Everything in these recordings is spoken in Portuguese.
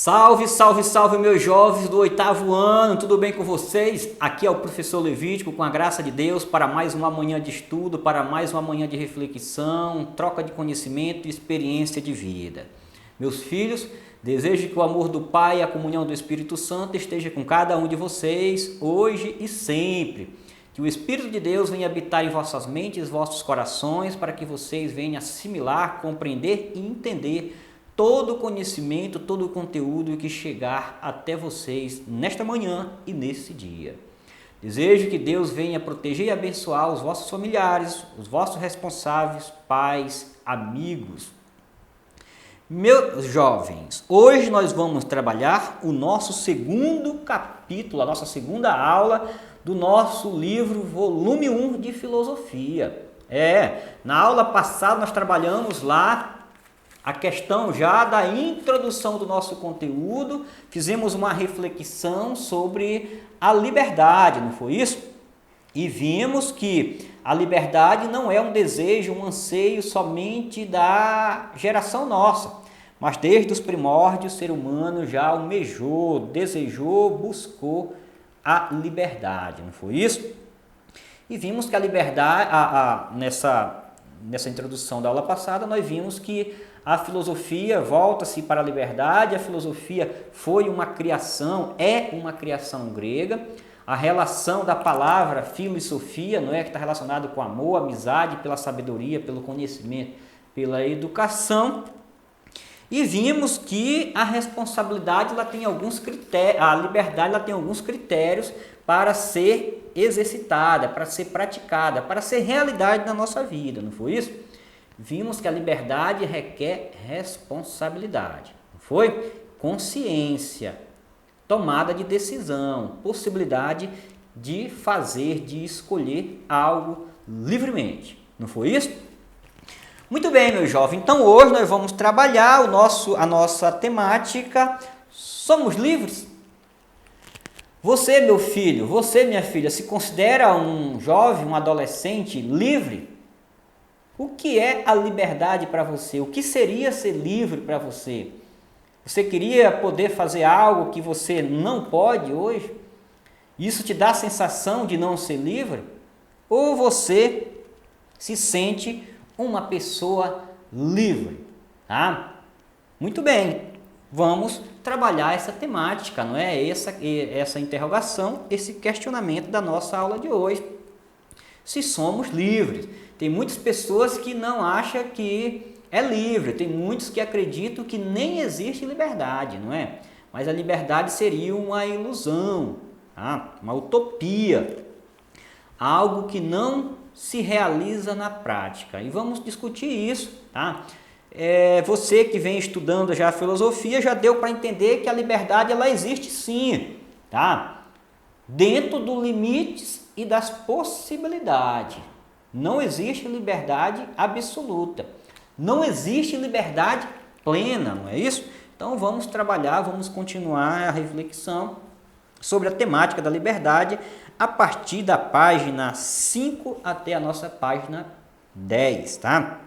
Salve, salve, salve, meus jovens do 8º ano, tudo bem com vocês? Aqui é o professor Levítico, com a graça de Deus, para mais uma manhã de estudo, para mais uma manhã de reflexão, troca de conhecimento e experiência de vida. Meus filhos, desejo que o amor do Pai e a comunhão do Espírito Santo esteja com cada um de vocês, hoje e sempre. Que o Espírito de Deus venha habitar em vossas mentes, vossos corações, para que vocês venham assimilar, compreender e entender todo o conhecimento, todo o conteúdo que chegar até vocês nesta manhã e nesse dia. Desejo que Deus venha proteger e abençoar os vossos familiares, os vossos responsáveis, pais, amigos. Meus jovens, hoje nós vamos trabalhar o nosso segundo capítulo, a nossa segunda aula do nosso livro volume 1 de filosofia. Na aula passada nós trabalhamos lá a questão já da introdução do nosso conteúdo, fizemos uma reflexão sobre a liberdade, não foi isso? E vimos que a liberdade não é um desejo, um anseio somente da geração nossa, mas desde os primórdios o ser humano já almejou, desejou, buscou a liberdade, não foi isso? E vimos que a liberdade, nessa introdução da aula passada, nós vimos que a filosofia volta-se para a liberdade, a filosofia foi uma criação, é uma criação grega, a relação da palavra filosofia, não é, que está relacionado com amor, amizade, pela sabedoria, pelo conhecimento, pela educação, e vimos que a responsabilidade ela tem alguns critérios, a liberdade ela tem alguns critérios para ser exercitada, para ser praticada, para ser realidade na nossa vida, não foi isso? Vimos que a liberdade requer responsabilidade, não foi? Consciência, tomada de decisão, possibilidade de fazer, de escolher algo livremente, não foi isso? Muito bem, meu jovem, então hoje nós vamos trabalhar a nossa temática, somos livres? Você, meu filho, você, minha filha, se considera um jovem, um adolescente livre? O que é a liberdade para você? O que seria ser livre para você? Você queria poder fazer algo que você não pode hoje? Isso te dá a sensação de não ser livre? Ou você se sente uma pessoa livre? Tá? Muito bem, vamos trabalhar essa temática, não é? Essa interrogação, esse questionamento da nossa aula de hoje. Se somos livres. Tem muitas pessoas que não acham que é livre, tem muitos que acreditam que nem existe liberdade, não é? Mas a liberdade seria uma ilusão, tá? Uma utopia, algo que não se realiza na prática. E vamos discutir isso, tá? Você que vem estudando já a filosofia já deu para entender que a liberdade ela existe sim, tá? Dentro dos limites e das possibilidades. Não existe liberdade absoluta. Não existe liberdade plena, não é isso? Então vamos trabalhar, vamos continuar a reflexão sobre a temática da liberdade a partir da página 5 até a nossa página 10, tá?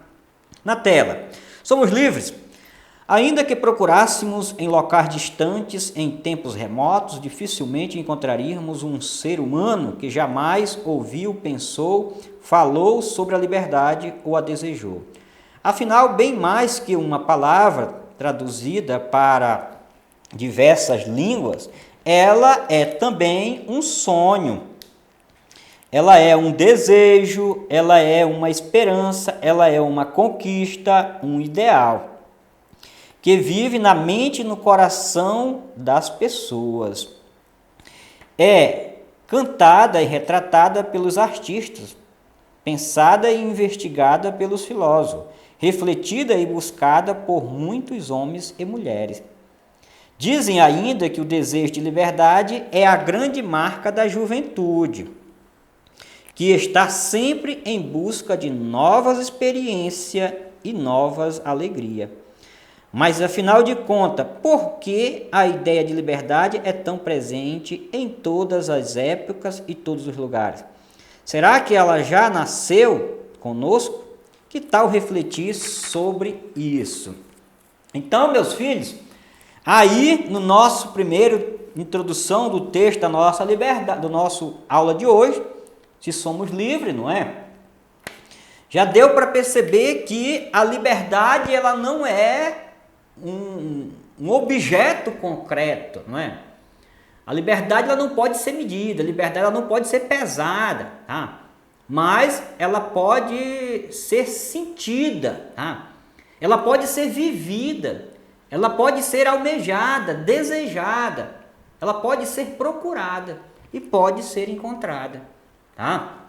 Na tela. Somos livres? Ainda que procurássemos em locais distantes, em tempos remotos, dificilmente encontraríamos um ser humano que jamais ouviu, pensou, falou sobre a liberdade ou a desejou. Afinal, bem mais que uma palavra traduzida para diversas línguas, ela é também um sonho, ela é um desejo, ela é uma esperança, ela é uma conquista, um ideal que vive na mente e no coração das pessoas. É cantada e retratada pelos artistas, pensada e investigada pelos filósofos, refletida e buscada por muitos homens e mulheres. Dizem ainda que o desejo de liberdade é a grande marca da juventude, que está sempre em busca de novas experiências e novas alegrias. Mas, afinal de contas, por que a ideia de liberdade é tão presente em todas as épocas e todos os lugares? Será que ela já nasceu conosco? Que tal refletir sobre isso? Então, meus filhos, Aí, no nosso primeiro introdução do texto da nossa liberdade, do nosso aula de hoje, se somos livres, não é? Já deu para perceber que a liberdade ela não é um objeto concreto, não é? A liberdade ela não pode ser medida, a liberdade ela não pode ser pesada, tá? Mas ela pode ser sentida, tá? Ela pode ser vivida, ela pode ser almejada, desejada, ela pode ser procurada e pode ser encontrada, tá?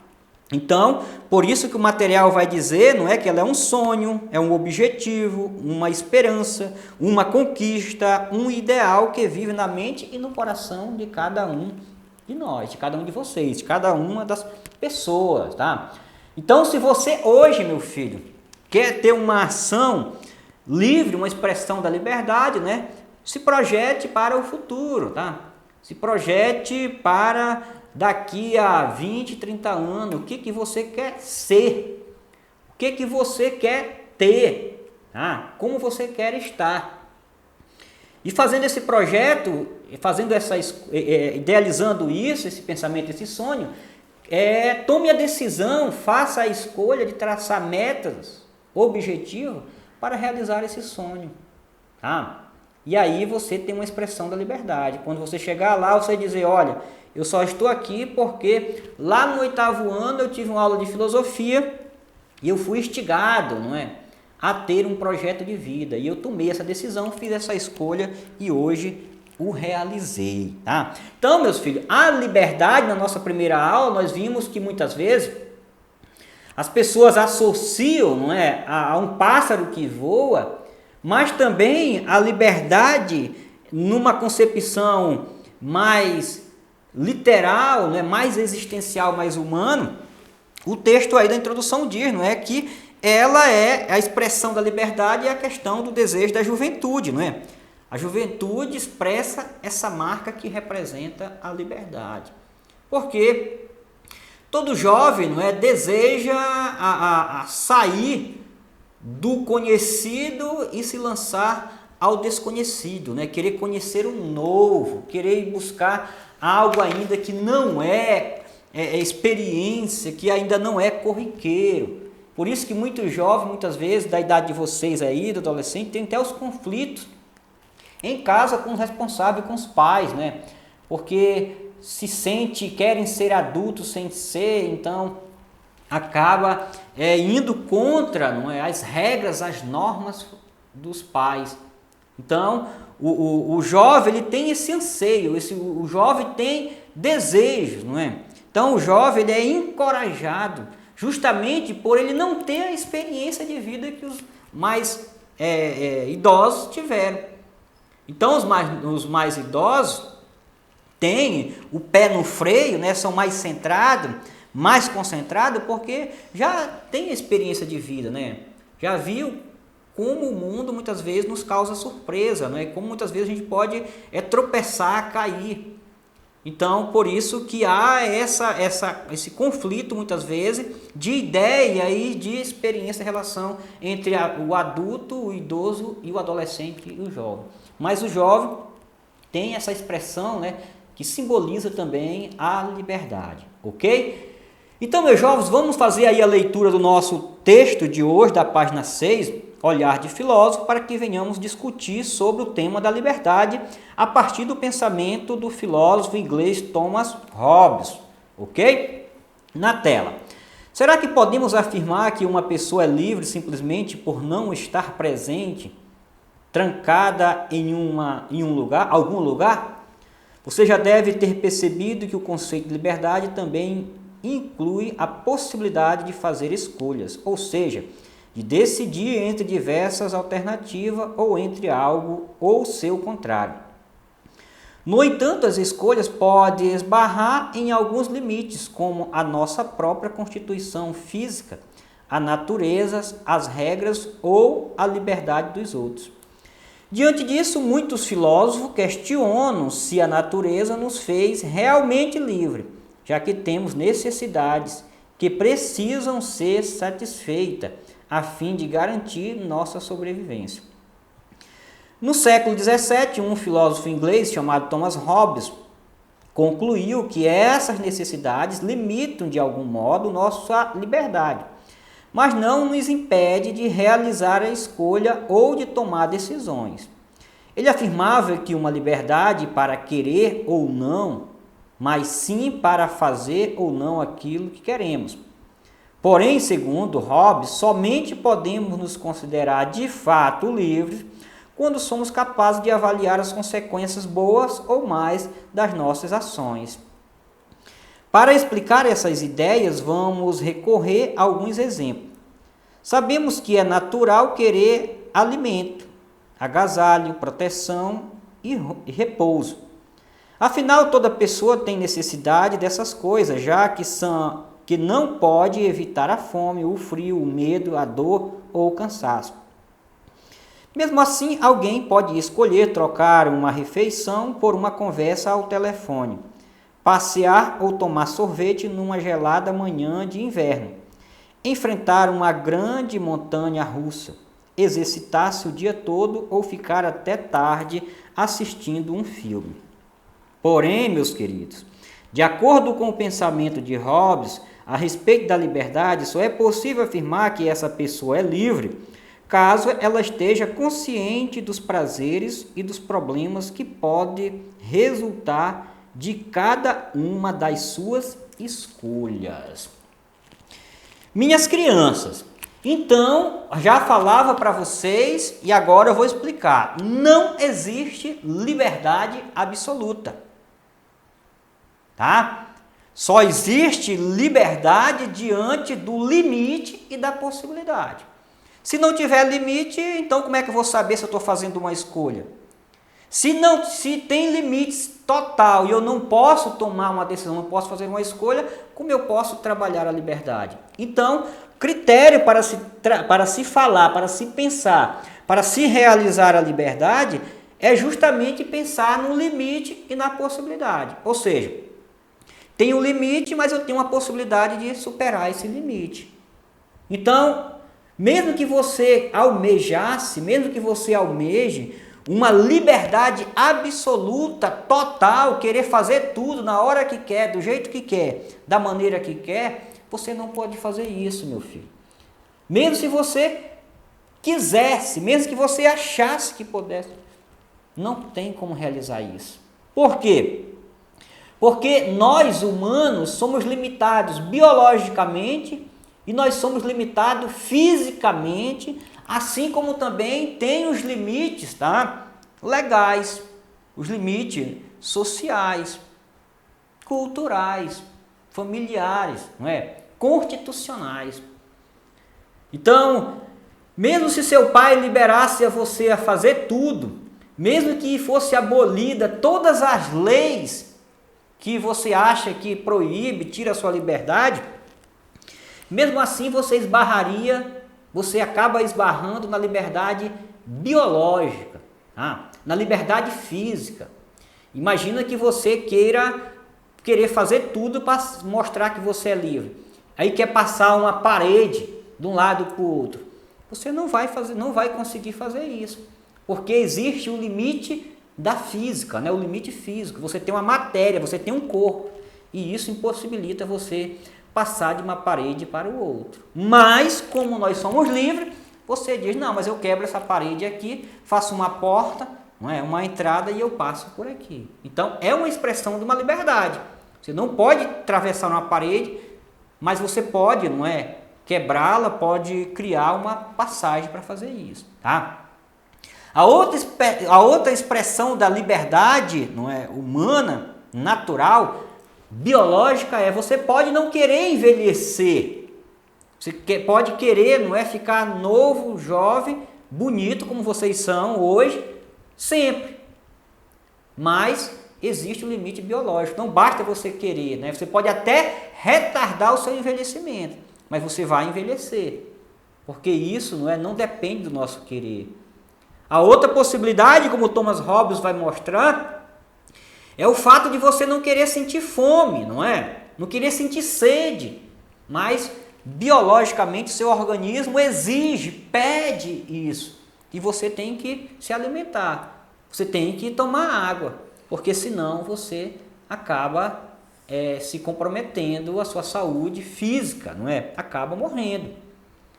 Então, por isso que o material vai dizer, não é que ela é um sonho, é um objetivo, uma esperança, uma conquista, um ideal que vive na mente e no coração de cada um de nós, de cada um de vocês, de cada uma das pessoas, tá? Então, se você hoje, meu filho, quer ter uma ação livre, uma expressão da liberdade, né? Se projete para o futuro, tá? Se projete para daqui a 20, 30 anos, o que você quer ser, o que você quer ter, tá? Como você quer estar. E fazendo esse projeto, fazendo idealizando isso, esse pensamento, esse sonho, tome a decisão, faça a escolha de traçar metas, objetivos para realizar esse sonho, tá? E aí você tem uma expressão da liberdade. Quando você chegar lá, você dizer, olha, eu só estou aqui porque lá no 8º ano eu tive uma aula de filosofia e eu fui instigado, não é, a ter um projeto de vida. E eu tomei essa decisão, fiz essa escolha e hoje o realizei, tá? Então, meus filhos, a liberdade, na nossa primeira aula, nós vimos que muitas vezes as pessoas associam, não é, a um pássaro que voa, mas também a liberdade numa concepção mais literal, né, mais existencial, mais humano. O texto aí da introdução diz, não é, que ela é a expressão da liberdade e a questão do desejo da juventude, não é? A juventude expressa essa marca que representa a liberdade. Porque todo jovem, não é, deseja a sair do conhecido e se lançar ao desconhecido, né? Querer conhecer o novo, querer buscar algo ainda que não é experiência, que ainda não é corriqueiro. Por isso que muitos jovens, muitas vezes, da idade de vocês aí, do adolescente, tem até os conflitos em casa com os responsáveis, com os pais, né? Porque querem ser adultos sem ser, então acaba indo contra, não é, as regras, as normas dos pais. Então, o jovem ele tem esse anseio, o jovem tem desejos, não é? Então, o jovem ele é encorajado justamente por ele não ter a experiência de vida que os mais idosos tiveram. Então, os mais idosos têm o pé no freio, né? São mais centrados, mais concentrados, porque já tem experiência de vida, né? Já viu como o mundo muitas vezes nos causa surpresa, né? Como muitas vezes a gente pode tropeçar, cair. Então, por isso que há esse conflito muitas vezes de ideia e de experiência em relação entre o adulto, o idoso e o adolescente e o jovem. Mas o jovem tem essa expressão, né, que simboliza também a liberdade, ok? Então, meus jovens, vamos fazer aí a leitura do nosso texto de hoje, da página 6, Olhar de Filósofo, para que venhamos discutir sobre o tema da liberdade a partir do pensamento do filósofo inglês Thomas Hobbes, ok? Na tela. Será que podemos afirmar que uma pessoa é livre simplesmente por não estar presente, trancada em algum lugar? Você já deve ter percebido que o conceito de liberdade também inclui a possibilidade de fazer escolhas, ou seja, de decidir entre diversas alternativas ou entre algo ou seu contrário. No entanto, as escolhas podem esbarrar em alguns limites, como a nossa própria constituição física, a natureza, as regras ou a liberdade dos outros. Diante disso, muitos filósofos questionam se a natureza nos fez realmente livre, já que temos necessidades que precisam ser satisfeitas a fim de garantir nossa sobrevivência. No século XVII, um filósofo inglês chamado Thomas Hobbes concluiu que essas necessidades limitam de algum modo nossa liberdade, mas não nos impede de realizar a escolha ou de tomar decisões. Ele afirmava que uma liberdade para querer ou não, mas sim para fazer ou não aquilo que queremos. Porém, segundo Hobbes, somente podemos nos considerar de fato livres quando somos capazes de avaliar as consequências boas ou mais das nossas ações. Para explicar essas ideias, vamos recorrer a alguns exemplos. Sabemos que é natural querer alimento, agasalho, proteção e repouso. Afinal, toda pessoa tem necessidade dessas coisas, já que não pode evitar a fome, o frio, o medo, a dor ou o cansaço. Mesmo assim, alguém pode escolher trocar uma refeição por uma conversa ao telefone, passear ou tomar sorvete numa gelada manhã de inverno, enfrentar uma grande montanha russa, exercitar-se o dia todo ou ficar até tarde assistindo um filme. Porém, meus queridos, de acordo com o pensamento de Hobbes a respeito da liberdade, só é possível afirmar que essa pessoa é livre caso ela esteja consciente dos prazeres e dos problemas que podem resultar de cada uma das suas escolhas. Minhas crianças, então, já falava para vocês e agora eu vou explicar. Não existe liberdade absoluta, tá? Só existe liberdade diante do limite e da possibilidade. Se não tiver limite, então como é que eu vou saber se eu estou fazendo uma escolha? Se tem limites total e eu não posso tomar uma decisão, não posso fazer uma escolha, como eu posso trabalhar a liberdade? Então, critério para se falar, para se pensar, para se realizar a liberdade, é justamente pensar no limite e na possibilidade. Ou seja, tem um limite, mas eu tenho uma possibilidade de superar esse limite. Então, mesmo que você almejasse, mesmo que você almeje uma liberdade absoluta, total, querer fazer tudo na hora que quer, do jeito que quer, da maneira que quer, você não pode fazer isso, meu filho. Mesmo se você quisesse, mesmo que você achasse que pudesse, não tem como realizar isso. Por quê? Porque nós, humanos, somos limitados biologicamente e nós somos limitados fisicamente, assim como também tem os limites, tá? Legais, os limites sociais, culturais, familiares, não é? Constitucionais. Então, mesmo se seu pai liberasse a você a fazer tudo, mesmo que fosse abolida todas as leis que você acha que proíbe, tira a sua liberdade, mesmo assim você acaba esbarrando na liberdade biológica, na liberdade física. Imagina que você querer fazer tudo para mostrar que você é livre. Aí quer passar uma parede de um lado para o outro. Você não vai conseguir fazer isso, porque existe o limite da física, né? O limite físico. Você tem uma matéria, você tem um corpo, e isso impossibilita você passar de uma parede para o outro. Mas, como nós somos livres, você diz, não, mas eu quebro essa parede aqui, faço uma porta, não é, uma entrada e eu passo por aqui. Então, é uma expressão de uma liberdade. Você não pode atravessar uma parede, mas você pode, não é, quebrá-la, pode criar uma passagem para fazer isso, tá? A outra expressão da liberdade, não é, humana, natural, biológica você pode não querer envelhecer. Você pode querer, não é, ficar novo, jovem, bonito como vocês são hoje, sempre. Mas existe um limite biológico. Não basta você querer, né? Você pode até retardar o seu envelhecimento, mas você vai envelhecer. Porque isso, não depende do nosso querer. A outra possibilidade, como Thomas Hobbes vai mostrar, é o fato de você não querer sentir fome, não é? Não querer sentir sede, mas biologicamente seu organismo exige, pede isso, e você tem que se alimentar, você tem que tomar água, porque senão você acaba se comprometendo a sua saúde física, não é? Acaba morrendo.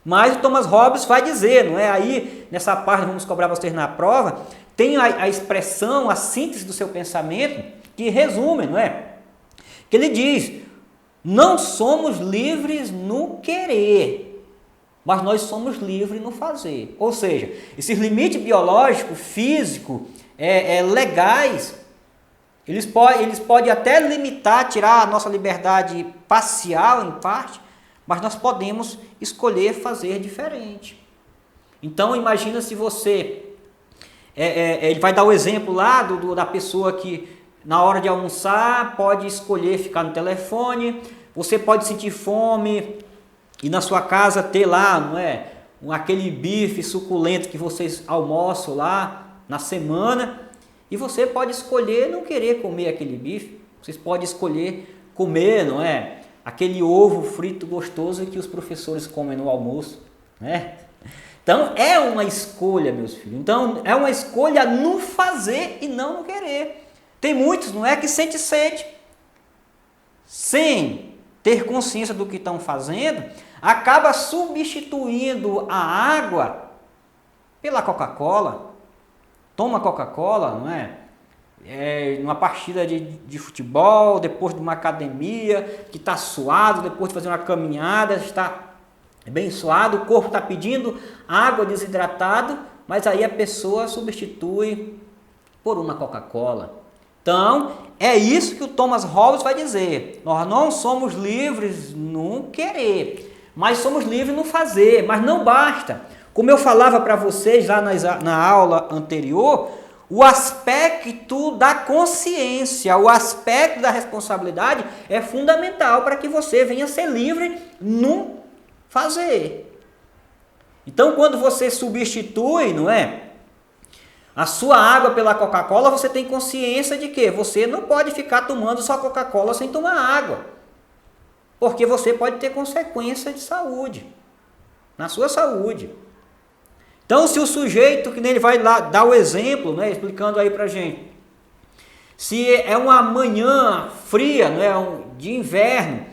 Mas o Thomas Hobbes vai dizer, não é? Aí, nessa parte, vamos cobrar vocês na prova, tem a expressão, a síntese do seu pensamento, que resume, não é? Que ele diz, não somos livres no querer, mas nós somos livres no fazer. Ou seja, esses limites biológicos, físicos, legais, eles podem até limitar, tirar a nossa liberdade parcial, em parte, mas nós podemos escolher fazer diferente. Então, imagina se você... ele vai dar o exemplo lá da pessoa que, na hora de almoçar, pode escolher ficar no telefone. Você pode sentir fome e na sua casa ter lá, não é? Aquele bife suculento que vocês almoçam lá na semana. E você pode escolher não querer comer aquele bife. Vocês podem escolher comer, não é? Aquele ovo frito gostoso que os professores comem no almoço, né? Então, é uma escolha, meus filhos. Então, é uma escolha no fazer e não no querer. Tem muitos, não é, que sente sede. Sem ter consciência do que estão fazendo, acaba substituindo a água pela Coca-Cola. Toma Coca-Cola, não é? Numa partida de futebol, depois de uma academia, que está suado, depois de fazer uma caminhada, está bem suado, o corpo está pedindo água desidratado, mas aí a pessoa substitui por uma Coca-Cola. Então, é isso que o Thomas Hobbes vai dizer. Nós não somos livres no querer, mas somos livres no fazer. Mas não basta. Como eu falava para vocês lá na aula anterior, o aspecto da consciência, o aspecto da responsabilidade é fundamental para que você venha a ser livre no fazer. Então, quando você substitui, não é, a sua água pela Coca-Cola, você tem consciência de que você não pode ficar tomando só Coca-Cola sem tomar água, porque você pode ter consequências de saúde, na sua saúde. Então, se o sujeito, que ele vai lá dar o exemplo, né, explicando aí pra gente, se é uma manhã fria, né, de inverno,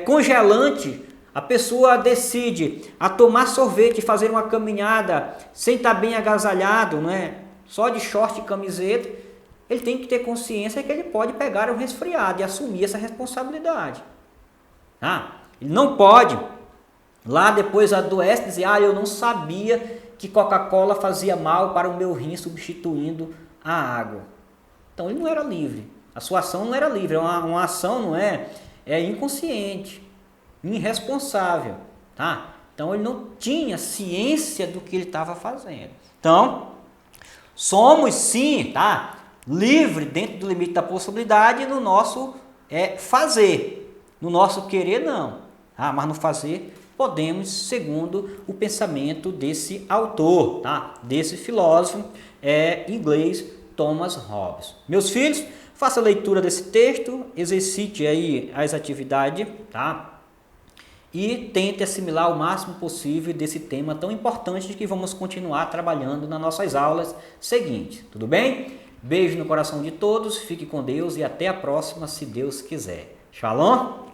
congelante, a pessoa decide a tomar sorvete, fazer uma caminhada sem estar bem agasalhado, né, só de short e camiseta, ele tem que ter consciência que ele pode pegar um resfriado e assumir essa responsabilidade. Ele não pode... Lá depois adoece e dizer, eu não sabia que Coca-Cola fazia mal para o meu rim substituindo a água. Então ele não era livre, a sua ação não era livre, uma ação não é inconsciente, irresponsável, tá? Então ele não tinha ciência do que ele estava fazendo. Então, somos sim, tá? Livre dentro do limite da possibilidade no nosso fazer, no nosso querer não, mas no fazer podemos, segundo o pensamento desse autor, tá? Desse filósofo inglês Thomas Hobbes. Meus filhos, faça a leitura desse texto, exercite aí as atividades, tá? E tente assimilar o máximo possível desse tema tão importante que vamos continuar trabalhando nas nossas aulas seguintes. Tudo bem? Beijo no coração de todos, fique com Deus e até a próxima, se Deus quiser. Shalom!